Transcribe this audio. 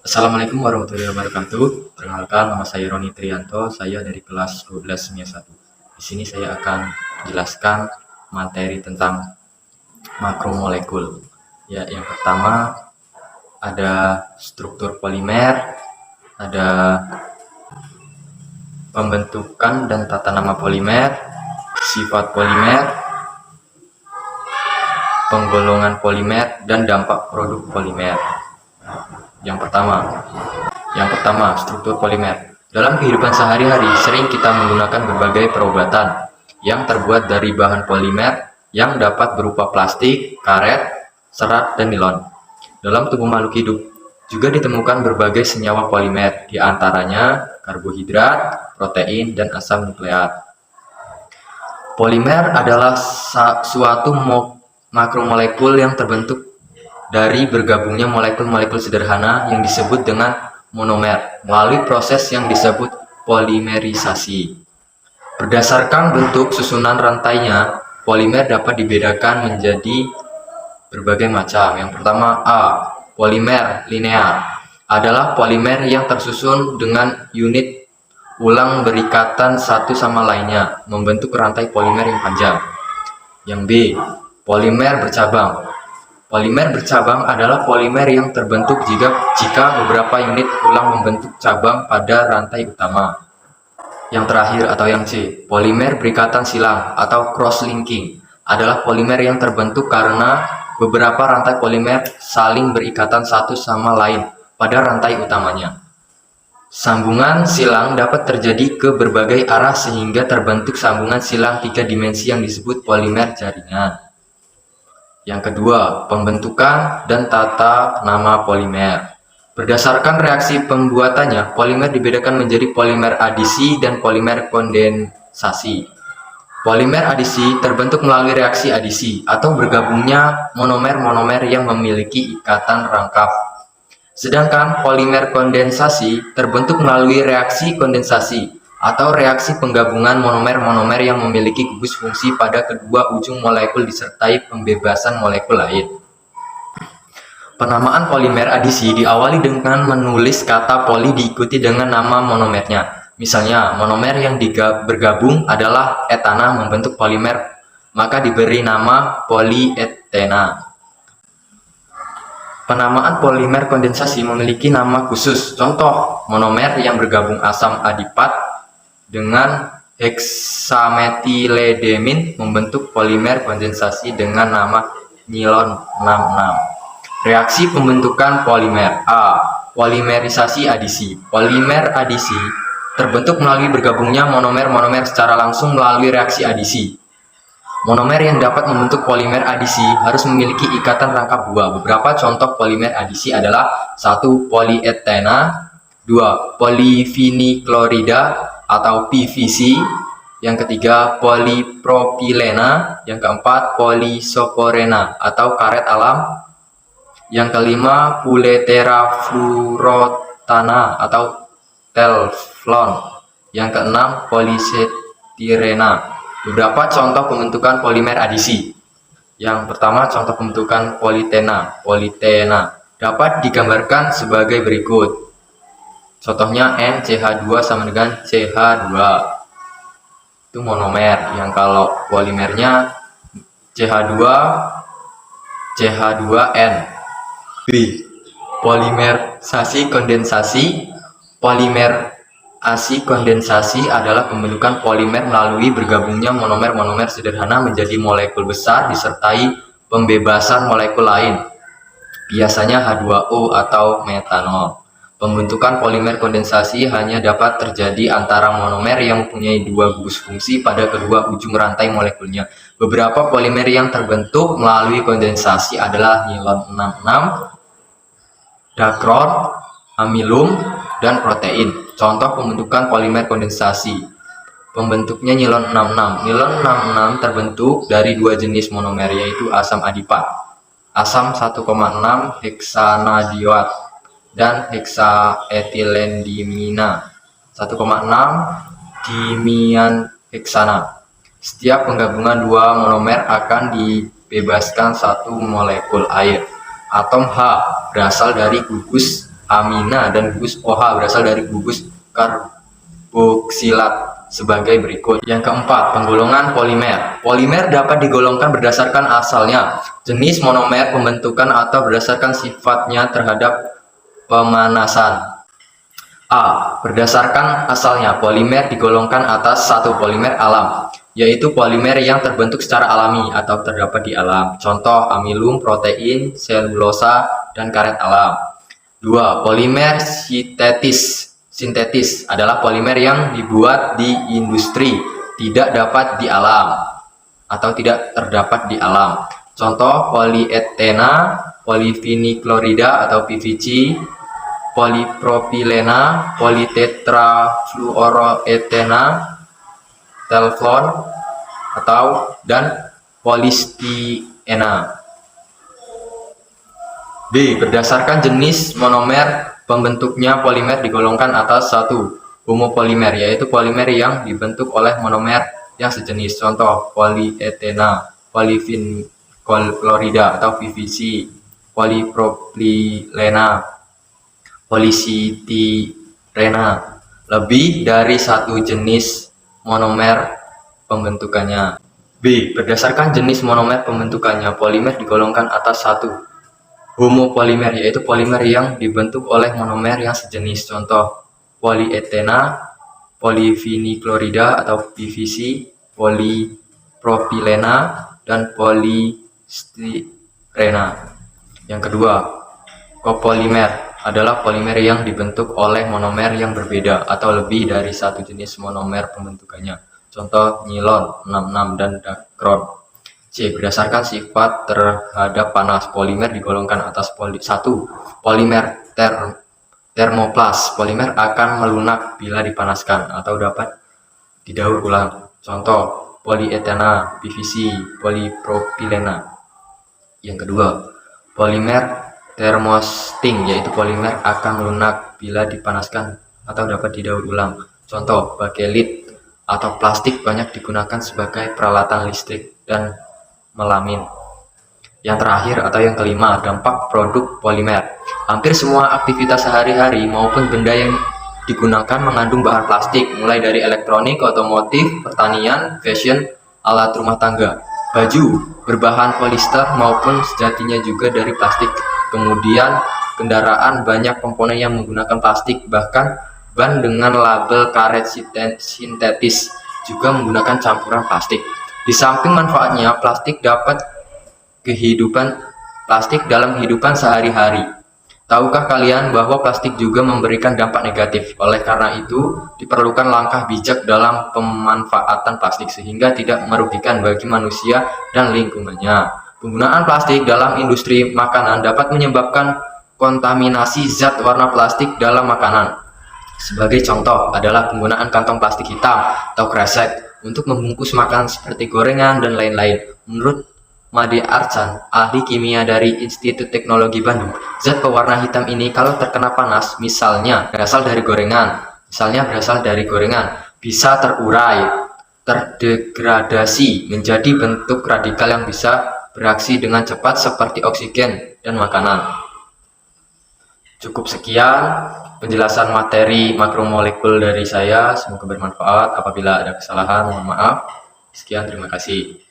Assalamualaikum warahmatullahi wabarakatuh. Perkenalkan, nama saya Roni Trianto. Saya dari kelas 12 Semia 1. Di sini saya akan menjelaskan materi tentang makromolekul. Ya, yang pertama ada struktur polimer, ada pembentukan dan tata nama polimer, sifat polimer, penggolongan polimer, dan dampak produk polimer. Yang pertama, struktur polimer. Dalam kehidupan sehari-hari, sering kita menggunakan berbagai perobatan yang terbuat dari bahan polimer yang dapat berupa plastik, karet, serat, dan nilon. Dalam tubuh makhluk hidup, juga ditemukan berbagai senyawa polimer, di antaranya karbohidrat, protein, dan asam nukleat. Polimer adalah suatu makromolekul yang terbentuk dari bergabungnya molekul-molekul sederhana yang disebut dengan monomer melalui proses yang disebut polimerisasi. Berdasarkan bentuk susunan rantainya, polimer dapat dibedakan menjadi berbagai macam. Yang pertama, A. Polimer linear adalah polimer yang tersusun dengan unit ulang berikatan satu sama lainnya, membentuk rantai polimer yang panjang. Yang B. Polimer bercabang. Polimer bercabang adalah polimer yang terbentuk jika beberapa unit ulang membentuk cabang pada rantai utama. Yang terakhir atau yang C, polimer berikatan silang atau cross-linking adalah polimer yang terbentuk karena beberapa rantai polimer saling berikatan satu sama lain pada rantai utamanya. Sambungan silang dapat terjadi ke berbagai arah sehingga terbentuk sambungan silang 3 dimensi yang disebut polimer jaringan. Yang kedua, pembentukan dan tata nama polimer. Berdasarkan reaksi pembuatannya, polimer dibedakan menjadi polimer adisi dan polimer kondensasi. Polimer adisi terbentuk melalui reaksi adisi atau bergabungnya monomer-monomer yang memiliki ikatan rangkap. Sedangkan polimer kondensasi terbentuk melalui reaksi kondensasi atau reaksi penggabungan monomer-monomer yang memiliki gugus fungsi pada kedua ujung molekul disertai pembebasan molekul lain. Penamaan polimer adisi diawali dengan menulis kata poli diikuti dengan nama monomernya. Misalnya, monomer yang bergabung adalah etana membentuk polimer, maka diberi nama polietena. Penamaan polimer kondensasi memiliki nama khusus. Contoh, monomer yang bergabung asam adipat dengan heksametiledemin membentuk polimer kondensasi dengan nama nilon 66. Reaksi pembentukan polimer. A. Polimerisasi adisi. Polimer adisi terbentuk melalui bergabungnya monomer-monomer secara langsung melalui reaksi adisi. Monomer yang dapat membentuk polimer adisi harus memiliki ikatan rangkap dua. Beberapa contoh polimer adisi adalah 1. Polietena, 2. Poliviniklorida atau PVC, yang ketiga polipropilena, yang keempat polisoporena atau karet alam, yang kelima puleterafluorotana atau teflon, yang keenam polisetirena. Beberapa contoh pembentukan polimer adisi. Yang pertama, contoh pembentukan politena. Politena dapat digambarkan sebagai berikut. Contohnya NCH2 sama dengan CH2. Itu monomer. Yang kalau polimernya CH2 CH2N. B. Polimerisasi kondensasi. Polimerasi kondensasi adalah pembentukan polimer melalui bergabungnya monomer-monomer sederhana menjadi molekul besar disertai pembebasan molekul lain, biasanya H2O atau metanol. Pembentukan polimer kondensasi hanya dapat terjadi antara monomer yang mempunyai dua gugus fungsi pada kedua ujung rantai molekulnya. Beberapa polimer yang terbentuk melalui kondensasi adalah nilon 66, dacron, amilum, dan protein. Contoh pembentukan polimer kondensasi. Pembentuknya nilon 66. Nilon 66 terbentuk dari dua jenis monomer, yaitu asam adipat, asam 1,6 heksanadioat, dan heksaetilendimina 1,6 dimianheksana. Setiap penggabungan dua monomer akan dibebaskan satu molekul air. Atom H berasal dari gugus amina dan gugus OH berasal dari gugus karboksilat sebagai berikut. Yang keempat, penggolongan polimer. Polimer dapat digolongkan berdasarkan asalnya, jenis monomer, pembentukan, atau berdasarkan sifatnya terhadap pemanasan. A. Berdasarkan asalnya, polimer digolongkan atas satu polimer alam, yaitu polimer yang terbentuk secara alami atau terdapat di alam. Contoh, amilum, protein, selulosa, dan karet alam. 2. Polimer sintetis adalah polimer yang dibuat di industri, tidak dapat di alam atau tidak terdapat di alam. Contoh, polietena, poliviniklorida atau PVC, polipropilena, politetrafluoroetena, telflon dan polistiena. B. Berdasarkan jenis monomer, pembentuknya polimer digolongkan atas satu, homopolimer, yaitu polimer yang dibentuk oleh monomer yang sejenis. Contoh, polietena, poliviniklorida atau PVC, polipropilena, polistirena. Lebih dari satu jenis monomer pembentukannya. B. Berdasarkan jenis monomer pembentukannya, polimer digolongkan atas satu, homopolimer, yaitu polimer yang dibentuk oleh monomer yang sejenis. Contoh, polietena, poliviniklorida atau PVC, polipropilena, dan polistirena. Yang kedua, copolimer adalah polimer yang dibentuk oleh monomer yang berbeda atau lebih dari satu jenis monomer pembentukannya. Contoh, nilon 66 dan dacron. C. Berdasarkan sifat terhadap panas, polimer digolongkan atas satu, polimer termoplas. Polimer akan melunak bila dipanaskan atau dapat didaur ulang. Contoh, polietena, PVC, polipropilena. Yang kedua, polimer termosting, yaitu polimer akan melunak bila dipanaskan atau dapat didaur ulang. Contoh, bakelit atau plastik banyak digunakan sebagai peralatan listrik dan melamin. Yang terakhir atau yang kelima, dampak produk polimer. Hampir semua aktivitas sehari-hari maupun benda yang digunakan mengandung bahan plastik, mulai dari elektronik, otomotif, pertanian, fashion, alat rumah tangga. Baju berbahan polister maupun sejatinya juga dari plastik. Kemudian kendaraan banyak komponen yang menggunakan plastik, bahkan ban dengan label karet sintetis juga menggunakan campuran plastik. Di samping manfaatnya, plastik dalam kehidupan sehari-hari. Tahukah kalian bahwa plastik juga memberikan dampak negatif? Oleh karena itu, diperlukan langkah bijak dalam pemanfaatan plastik sehingga tidak merugikan bagi manusia dan lingkungannya. Penggunaan plastik dalam industri makanan dapat menyebabkan kontaminasi zat warna plastik dalam makanan. Sebagai contoh adalah penggunaan kantong plastik hitam atau kresek untuk membungkus makanan seperti gorengan dan lain-lain. Menurut Made Arcan, ahli kimia dari Institut Teknologi Bandung, zat pewarna hitam ini kalau terkena panas, misalnya berasal dari gorengan, bisa terurai, terdegradasi menjadi bentuk radikal yang bisa bereaksi dengan cepat seperti oksigen dan makanan. Cukup sekian penjelasan materi makromolekul dari saya, semoga bermanfaat. Apabila ada kesalahan, mohon maaf. Sekian, terima kasih.